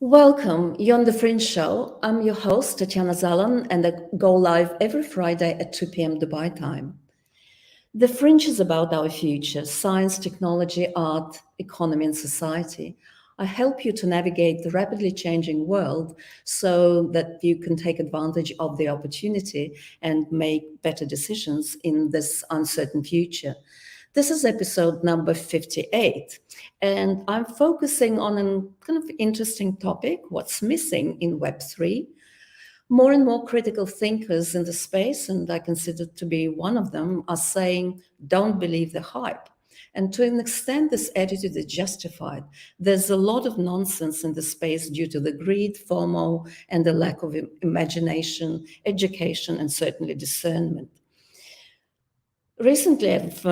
Welcome. You're on The Fringe Show. I'm your host, Tatiana Zalan, and I go live every Friday at 2 p.m. Dubai time. The Fringe is about our future science, technology, art, economy, and society. I help you to navigate the rapidly changing world so that you can take advantage of the opportunity and make better decisions in this uncertain future. This is episode number 58, and I'm focusing on a kind of interesting topic what's missing in Web3. More and more critical thinkers in the space, and I consider to be one of them, are saying, don't believe the hype. And to an extent, this attitude is justified. There's a lot of nonsense in the space due to the greed, FOMO, and the lack of imagination, education, and certainly discernment. Recently, I've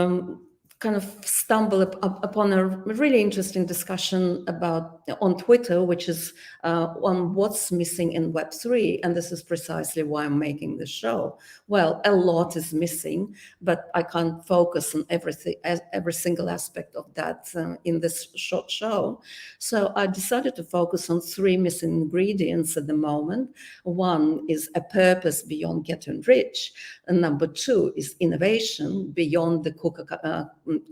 kind of stumbled upon a really interesting discussion about on Twitter, which is on what's missing in Web3, and this is precisely why I'm making the show. Well, a lot is missing, but I can't focus on everything, every single aspect of that in this short show. So I decided to focus on three missing ingredients at the moment. One is a purpose beyond getting rich, and number two is innovation beyond the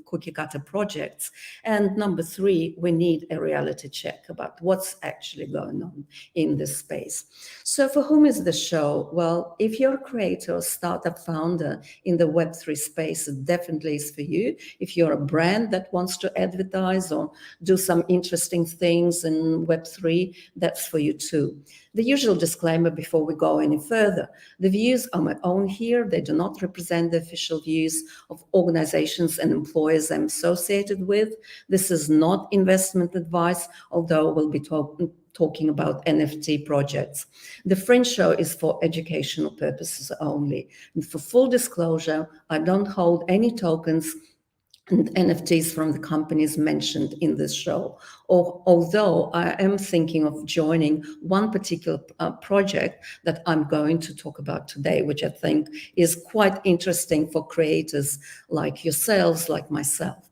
cookie cutter projects. And number three, we need a reality check about what's actually going on in this space. So for whom is the show? Well, if you're a creator or startup founder in the Web3 space, it definitely is for you. If you're a brand that wants to advertise or do some interesting things in Web3, that's for you too. The usual disclaimer before we go any further. The views are my own here. They do not represent the official views of organizations and employers I'm associated with. This is not investment advice, although we'll be talking about NFT projects. The Fringe Show is for educational purposes only. And for full disclosure, I don't hold any tokens and NFTs from the companies mentioned in this show. Although I am thinking of joining one particular project that I'm going to talk about today, which I think is quite interesting for creators like yourselves, like myself.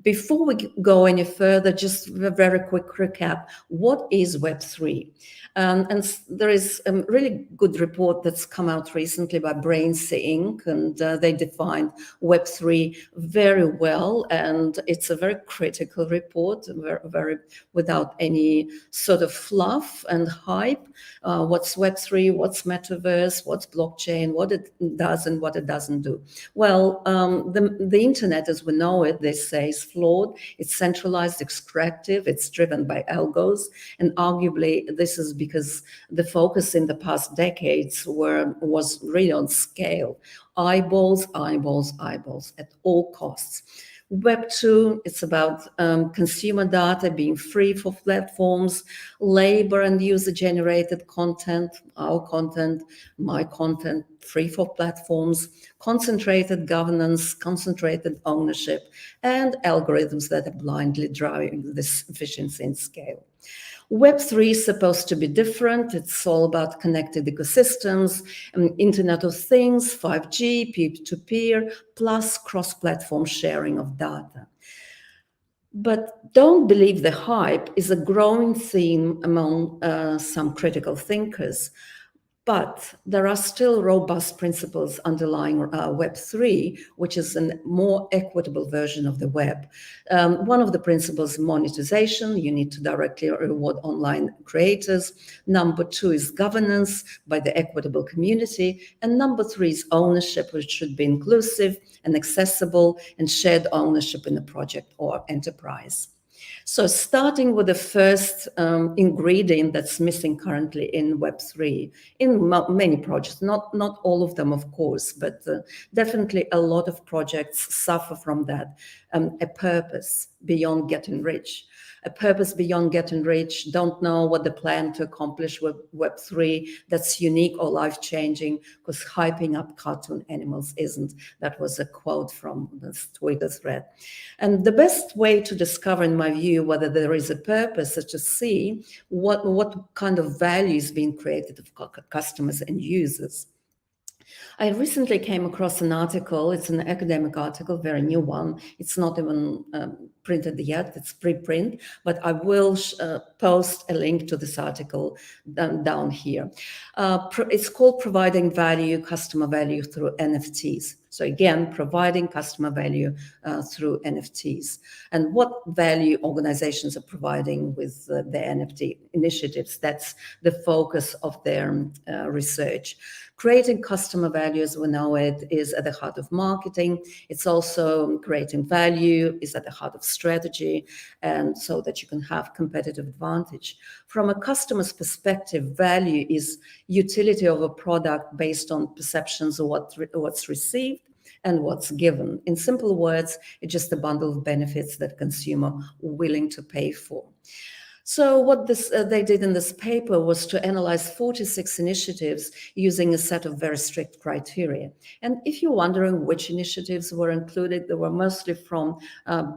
Before we go any further, just a very quick recap. What is Web3? And there is a really good report that's come out recently by Braincy Inc., and they defined Web3 very well, and it's a very critical report, very without any sort of fluff and hype. What's Web3, what's metaverse, what's blockchain, what it does and what it doesn't do. Well, the internet as we know it, they say, is flawed, it's centralized, extractive, it's driven by algos, and arguably this is because the focus in the past decades was really on scale. Eyeballs, eyeballs, eyeballs at all costs. Web 2, it's about consumer data being free for platforms, labor and user-generated content, our content, my content, free for platforms, concentrated governance, concentrated ownership, and algorithms that are blindly driving this efficiency and scale. Web3 is supposed to be different. It's all about connected ecosystems, Internet of Things, 5G, peer-to-peer, plus cross-platform sharing of data. But don't believe the hype is a growing theme among some critical thinkers. But there are still robust principles underlying Web3, which is a more equitable version of the web. One of the principles is monetization. You need to directly reward online creators. Number two is governance by the equitable community. And number three is ownership, which should be inclusive and accessible and shared ownership in a project or enterprise. So starting with the first ingredient that's missing currently in Web3, in many projects, not all of them, of course, but definitely a lot of projects suffer from that, a purpose beyond getting rich. A purpose beyond getting rich, don't know what the plan to accomplish with Web3 that's unique or life-changing, because hyping up cartoon animals isn't. That was a quote from this Twitter thread. And the best way to discover, in my view, whether there is a purpose is to see what kind of value is being created for customers and users. I recently came across an article. It's an academic article, very new one. It's not even printed yet, it's preprint, but I will post a link to this article down here. It's called Providing Value, Customer Value Through NFTs. So again, providing customer value through NFTs. And what value organizations are providing with their NFT initiatives, that's the focus of their research. Creating customer value, as we know it, is at the heart of marketing. It's also creating value is at the heart of strategy, and so that you can have competitive advantage. From a customer's perspective, value is utility of a product based on perceptions of what's received and what's given. In simple words, it's just a bundle of benefits that consumer are willing to pay for. So what they did in this paper was to analyze 46 initiatives using a set of very strict criteria. And if you're wondering which initiatives were included, they were mostly from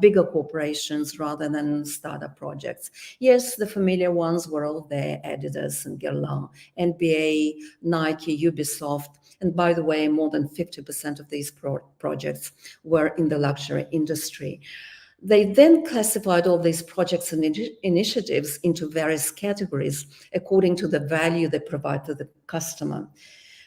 bigger corporations rather than startup projects. Yes, the familiar ones were all there: Adidas and Guerlain, NBA, Nike, Ubisoft. And by the way, more than 50% of these projects were in the luxury industry. They then classified all these projects and initiatives into various categories according to the value they provide to the customer.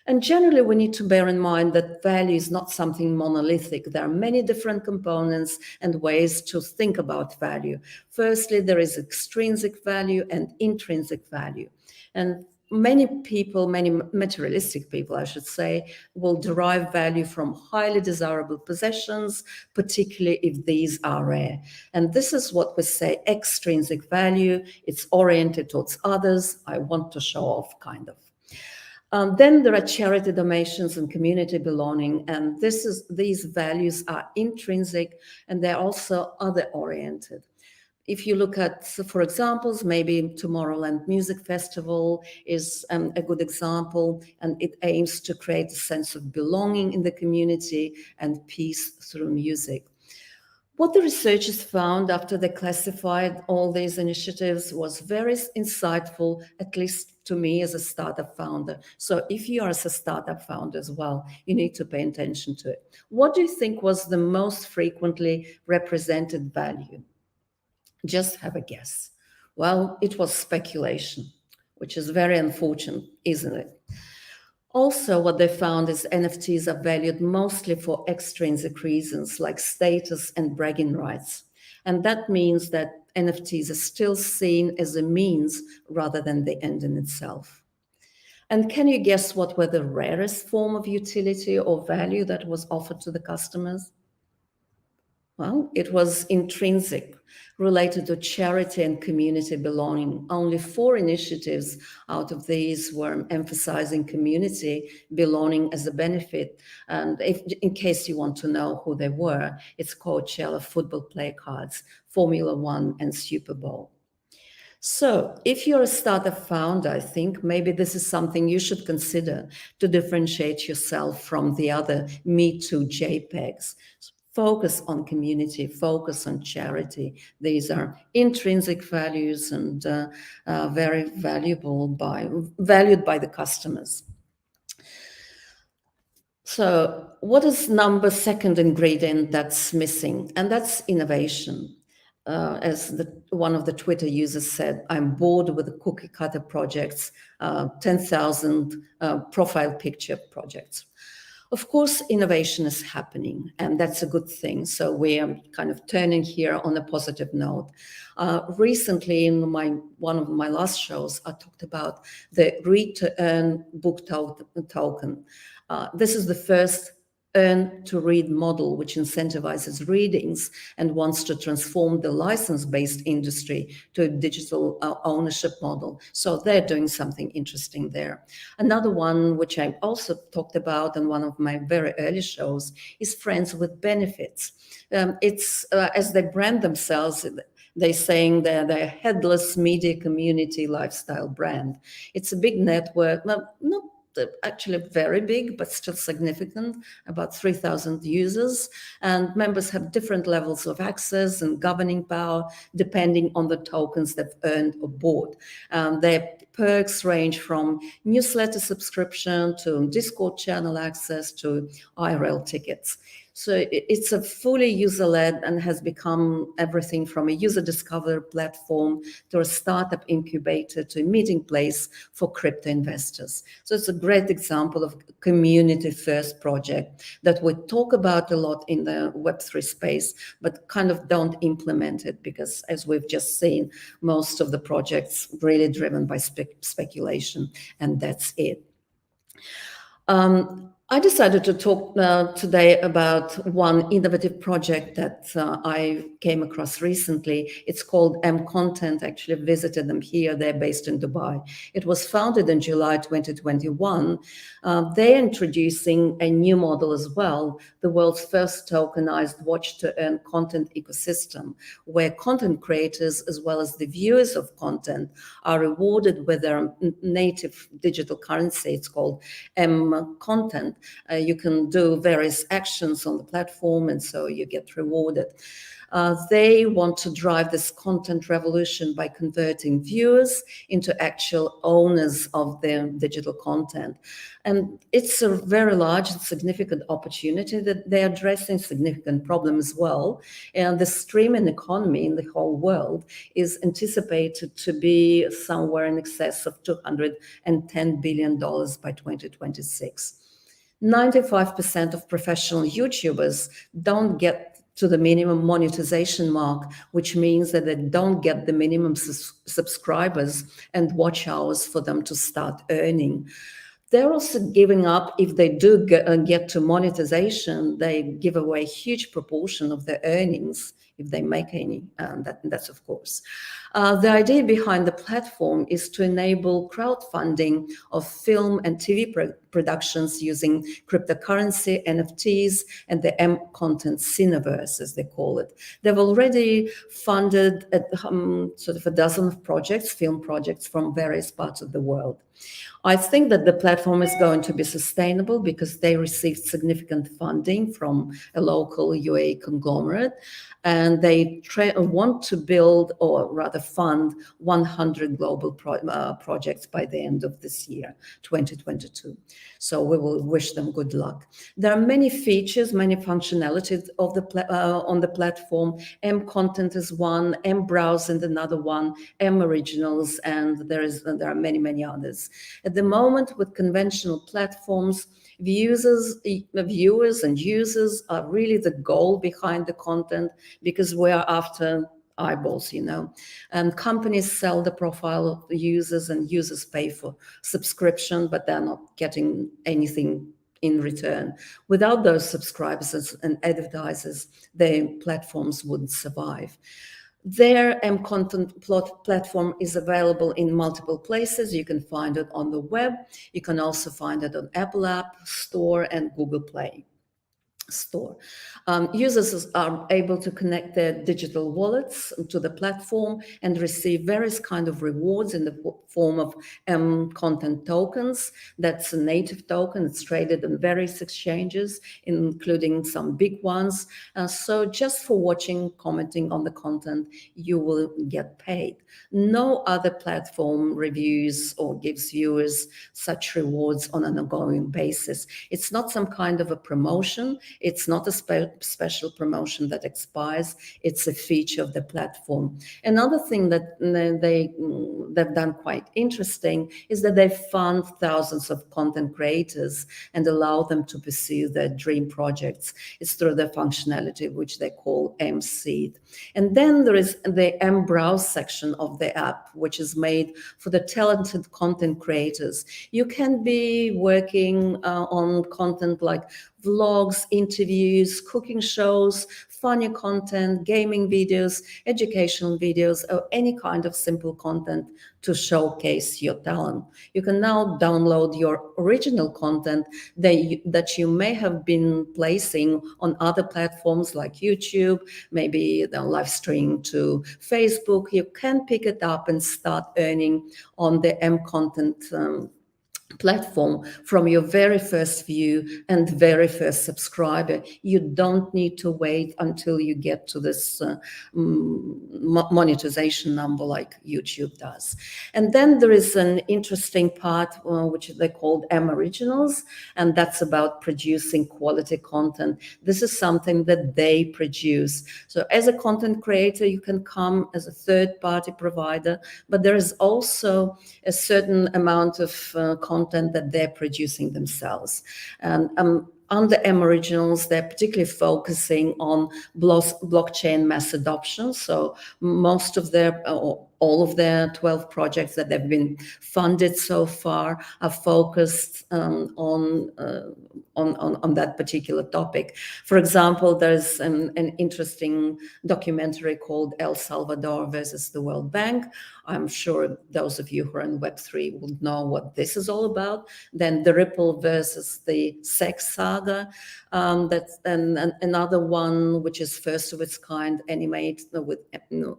And generally, we need to bear in mind that value is not something monolithic. There are many different components and ways to think about value. Firstly, there is extrinsic value and intrinsic value. And many people, many materialistic people, I should say, will derive value from highly desirable possessions, particularly if these are rare. And this is what we say extrinsic value. It's oriented towards others. I want to show off, kind of. Then there are charity donations and community belonging, and these values are intrinsic, and they're also other-oriented. If you look at, for examples, maybe Tomorrowland Music Festival is a good example, and it aims to create a sense of belonging in the community and peace through music. What the researchers found after they classified all these initiatives was very insightful, at least to me as a startup founder. So if you are a startup founder as well, you need to pay attention to it. What do you think was the most frequently represented value? Just have a guess. Well, it was speculation, which is very unfortunate, isn't it? Also, what they found is NFTs are valued mostly for extrinsic reasons like status and bragging rights. And that means that NFTs are still seen as a means rather than the end in itself. And can you guess what were the rarest form of utility or value that was offered to the customers? Well, it was intrinsic, related to charity and community belonging. Only 4 initiatives out of these were emphasizing community belonging as a benefit. And in case you want to know who they were, it's Coachella football play cards, Formula One, and Super Bowl. So if you're a startup founder, I think maybe this is something you should consider to differentiate yourself from the other Me Too JPEGs. Focus on community, focus on charity. These are intrinsic values and very valued by the customers. So what is second ingredient that's missing? And that's innovation. As one of the Twitter users said, I'm bored with the cookie cutter projects, 10,000 profile picture projects. Of course, innovation is happening, and that's a good thing. So we are kind of turning here on a positive note. Recently, in one of my last shows, I talked about the Read to Earn book token. This is the first Earn to Read model, which incentivizes readings and wants to transform the license-based industry to a digital ownership model. So they're doing something interesting there. Another one, which I also talked about in one of my very early shows, is Friends with Benefits. It's as they brand themselves, they're saying they're a headless media community lifestyle brand. It's a big network, not actually very big, but still significant, about 3,000 users. And members have different levels of access and governing power depending on the tokens they've earned or bought. Their perks range from newsletter subscription to Discord channel access to IRL tickets. So it's a fully user-led and has become everything from a user discovery platform to a startup incubator to a meeting place for crypto investors. So it's a great example of a community-first project that we talk about a lot in the Web3 space, but kind of don't implement it because, as we've just seen, most of the projects really driven by speculation, and that's it. I decided to talk today about one innovative project that I came across recently. It's called M-Content. I actually visited them here. They're based in Dubai. It was founded in July 2021. They're introducing a new model as well, the world's first tokenized watch-to-earn content ecosystem, where content creators as well as the viewers of content are rewarded with their native digital currency. It's called M-Content. You can do various actions on the platform, and so you get rewarded. They want to drive this content revolution by converting viewers into actual owners of their digital content. And it's a very large and significant opportunity that they're addressing, significant problem as well. And the streaming economy in the whole world is anticipated to be somewhere in excess of $210 billion by 2026. 95% of professional YouTubers don't get to the minimum monetization mark, which means that they don't get the minimum subscribers and watch hours for them to start earning. They're also giving up, if they do get to monetization, they give away a huge proportion of their earnings, if they make any, that's of course. The idea behind the platform is to enable crowdfunding of film and TV productions using cryptocurrency, NFTs, and the M-Content Cineverse, as they call it. They've already funded sort of a dozen of projects, film projects from various parts of the world. I think that the platform is going to be sustainable because they received significant funding from a local UAE conglomerate, and they want to build, or rather fund, 100 global projects by the end of this year, 2022. So we will wish them good luck. There are many features, many functionalities of on the platform. M-Content is one, M-Browse and another one, M-Originals, and there are many, many others. At the moment, with conventional platforms, viewers and users are really the goal behind the content because we are after eyeballs, and companies sell the profile of the users and users pay for subscription, but they're not getting anything in return. Without those subscribers and advertisers, the platforms wouldn't survive. Their M-Content platform is available in multiple places. You can find it on the web. You can also find it on Apple App Store and Google Play Store. Users are able to connect their digital wallets to the platform and receive various kind of rewards in the form of content tokens. That's a native token. It's traded in various exchanges, including some big ones. So just for watching, commenting on the content, you will get paid. No other platform reviews or gives viewers such rewards on an ongoing basis. It's not some kind of a promotion. It's not a special promotion that expires. It's a feature of the platform. Another thing that they've done quite interesting is that they fund thousands of content creators and allow them to pursue their dream projects. It's through the functionality which they call M-Seed. And then there is the M-Browse section of the app, which is made for the talented content creators. You can be working on content like vlogs, interviews, cooking shows, funny content, gaming videos, educational videos, or any kind of simple content to showcase your talent. You can now download your original content that you may have been placing on other platforms like YouTube, maybe the live stream to Facebook. You can pick it up and start earning on the M-Content platform from your very first view and very first subscriber. You don't need to wait until you get to this monetization number like YouTube does. And then there is an interesting part which they called M Originals, and that's about producing quality content. This is something that they produce. So as a content creator, you can come as a third-party provider, but there is also a certain amount of content that they're producing themselves. Under M Originals, they're particularly focusing on blockchain mass adoption. So most of their, all of their 12 projects that have been funded so far are focused on that particular topic. For example, there's an interesting documentary called El Salvador versus the World Bank. I'm sure those of you who are in Web3 will know what this is all about. Then the Ripple versus the sex saga. That's another one which is first of its kind, animated with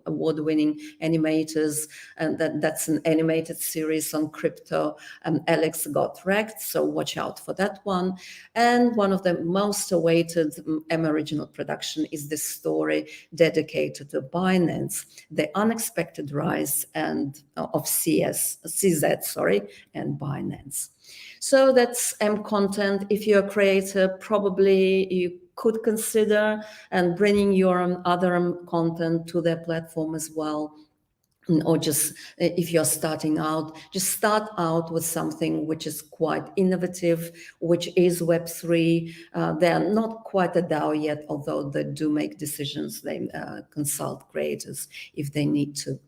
award-winning animators, and that's an animated series on crypto. Alex got wrecked, so watch out for that one. And one of the most awaited M Original production is this story dedicated to Binance, the unexpected rise and of CZ, and Binance. So that's M content. If you're a creator, probably you could consider and bringing your other content to their platform as well. Or just if you're starting out, just start out with something which is quite innovative, which is Web3. They're not quite a DAO yet, although they do make decisions. They consult creators if they need to.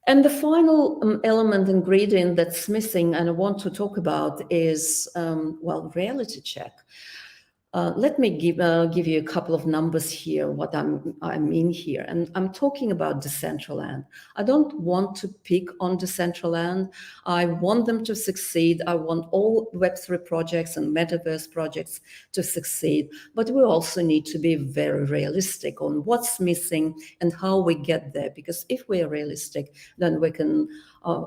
And the final element, ingredient that's missing, and I want to talk about is, well, reality check. Let me give you a couple of numbers here, what I mean here. And I'm talking about Decentraland. I don't want to pick on Decentraland. I want them to succeed. I want all Web3 projects and metaverse projects to succeed. But we also need to be very realistic on what's missing and how we get there. Because if we are realistic, then we can,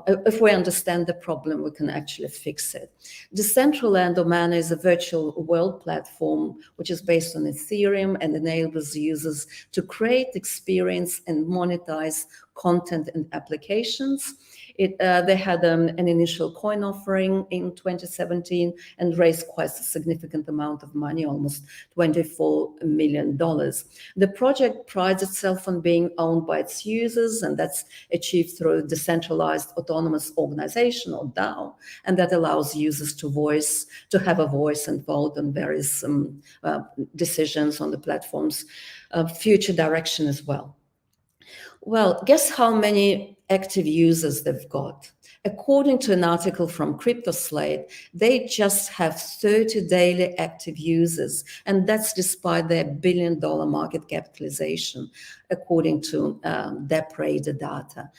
if we understand the problem, we can actually fix it. Decentraland or Mana is a virtual world platform which is based on Ethereum and enables users to create, experience, and monetize content and applications. They had an initial coin offering in 2017 and raised quite a significant amount of money, almost $24 million. The project prides itself on being owned by its users, and that's achieved through a decentralized autonomous organization, or DAO, and that allows users to have a voice and vote on various decisions on the platform's future direction as well. Well, guess how many active users they've got? According to an article from CryptoSlate, they just have 30 daily active users, and that's despite their $1 billion market capitalization, according to DeepRadar data.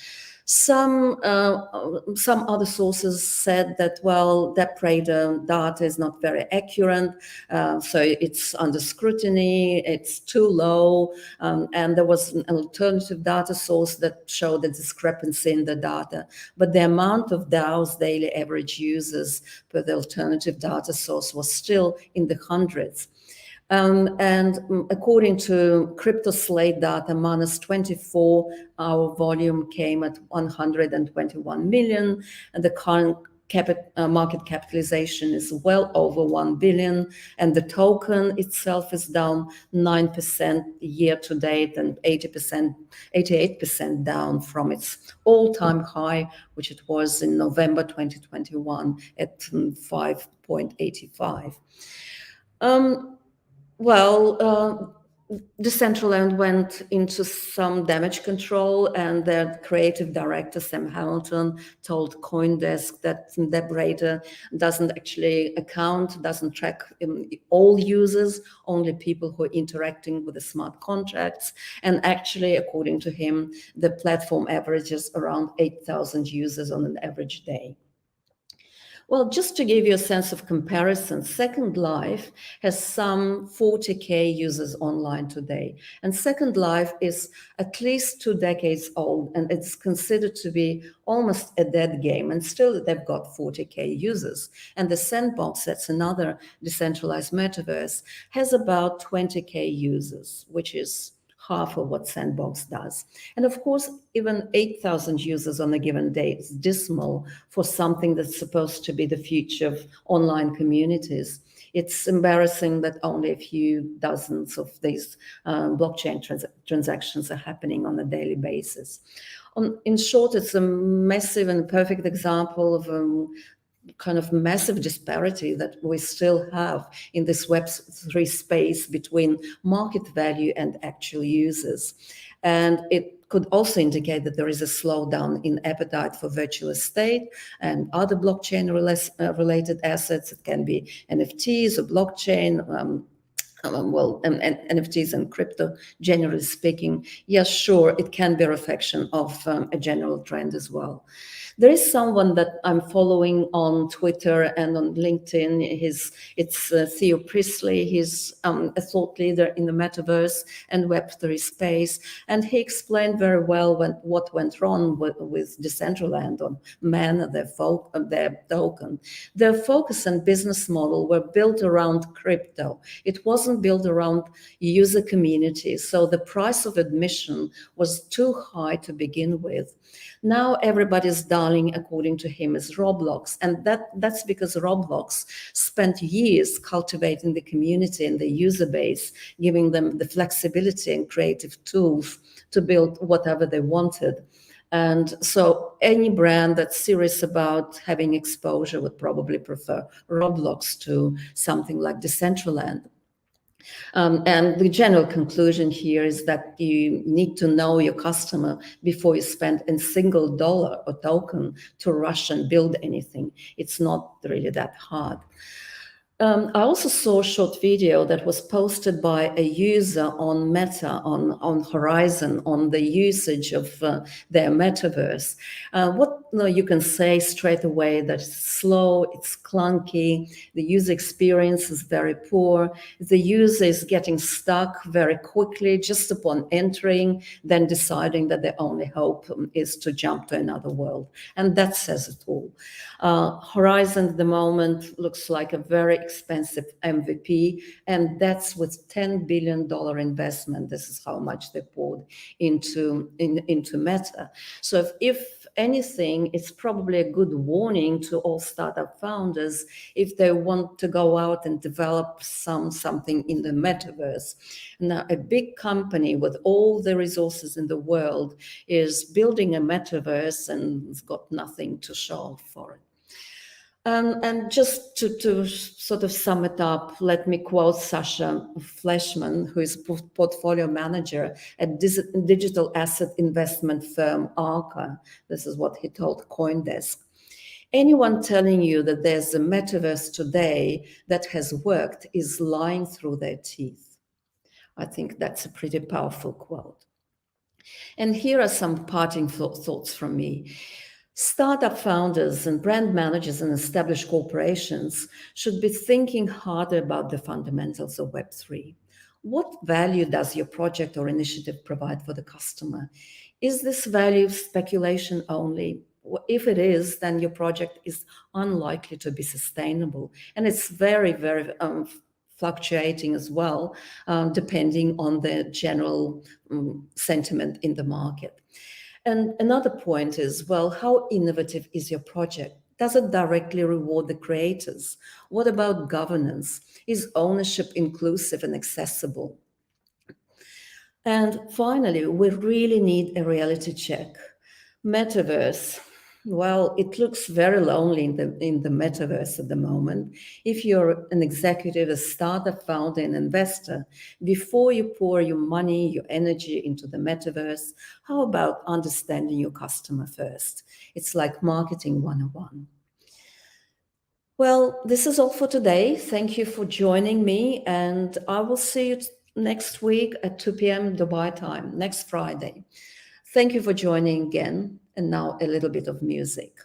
Some other sources said that, well, DeepRadar data is not very accurate, so it's under scrutiny, it's too low, and there was an alternative data source that showed a discrepancy in the data. But the amount of DAO's daily average users per the alternative data source was still in the hundreds. And according to CryptoSlate data, Mana's 24-hour volume came at 121 million, and the current market capitalization is well over 1 billion, and the token itself is down 9% year to date and 88% down from its all-time high, which it was in November 2021 at 5.85. Well, Decentraland went into some damage control, and their creative director, Sam Hamilton, told CoinDesk that DeepRadar doesn't actually doesn't track all users, only people who are interacting with the smart contracts. And actually, according to him, the platform averages around 8,000 users on an average day. Well, just to give you a sense of comparison, Second Life has some 40K users online today. And Second Life is at least 2 decades old, and it's considered to be almost a dead game. And still, they've got 40K users. And the Sandbox, that's another decentralized metaverse, has about 20K users, which is half of what Sandbox does. And of course, even 8,000 users on a given day is dismal for something that's supposed to be the future of online communities. It's embarrassing that only a few dozens of these blockchain transactions are happening on a daily basis. In short, it's a massive and perfect example of kind of massive disparity that we still have in this Web3 space between market value and actual users. And it could also indicate that there is a slowdown in appetite for virtual estate and other blockchain related assets. It can be NFTs or blockchain, and NFTs and crypto, generally speaking. Yes, sure, it can be a reflection of a general trend as well. There is someone that I'm following on Twitter and on LinkedIn. It's Theo Priestley. He's a thought leader in the metaverse and Web3 space. And he explained very well what went wrong with Decentraland on Man, their token. Their focus and business model were built around crypto. It wasn't built around user community. So the price of admission was too high to begin with. Now everybody's darling, according to him, is Roblox. And that's because Roblox spent years cultivating the community and the user base, giving them the flexibility and creative tools to build whatever they wanted. And so any brand that's serious about having exposure would probably prefer Roblox to something like Decentraland. And the general conclusion here is that you need to know your customer before you spend a single dollar or token to rush and build anything. It's not really that hard. I also saw a short video that was posted by a user on Meta, on Horizon, on the usage of their metaverse. You can say straight away that it's slow, it's clunky, the user experience is very poor, the user is getting stuck very quickly just upon entering, then deciding that their only hope is to jump to another world. And that says it all. Horizon at the moment looks like a very expensive MVP, and that's with $10 billion investment. This is how much they poured into Meta. So if anything, it's probably a good warning to all startup founders if they want to go out and develop something in the metaverse. Now, a big company with all the resources in the world is building a metaverse and it's got nothing to show for it. And just to sort of sum it up, let me quote Sasha Fleshman, who is portfolio manager at digital asset investment firm Arca. This is what he told CoinDesk. Anyone telling you that there's a metaverse today that has worked is lying through their teeth. I think that's a pretty powerful quote. And here are some parting thoughts from me. Startup founders and brand managers and established corporations should be thinking harder about the fundamentals of Web3. What value does your project or initiative provide for the customer? Is this value speculation only? If it is, then your project is unlikely to be sustainable. And it's very, very fluctuating as well, depending on the general sentiment in the market. And another point is, well, how innovative is your project? Does it directly reward the creators? What about governance? Is ownership inclusive and accessible? And finally, we really need a reality check. Metaverse. Well, it looks very lonely in the metaverse at the moment. If you're an executive, a startup founder, an investor, before you pour your money, your energy into the metaverse, how about understanding your customer first? It's like marketing 101. Well, this is all for today. Thank you for joining me, and I will see you next week at 2 p.m. Dubai time, next Friday. Thank you for joining again. And now a little bit of music.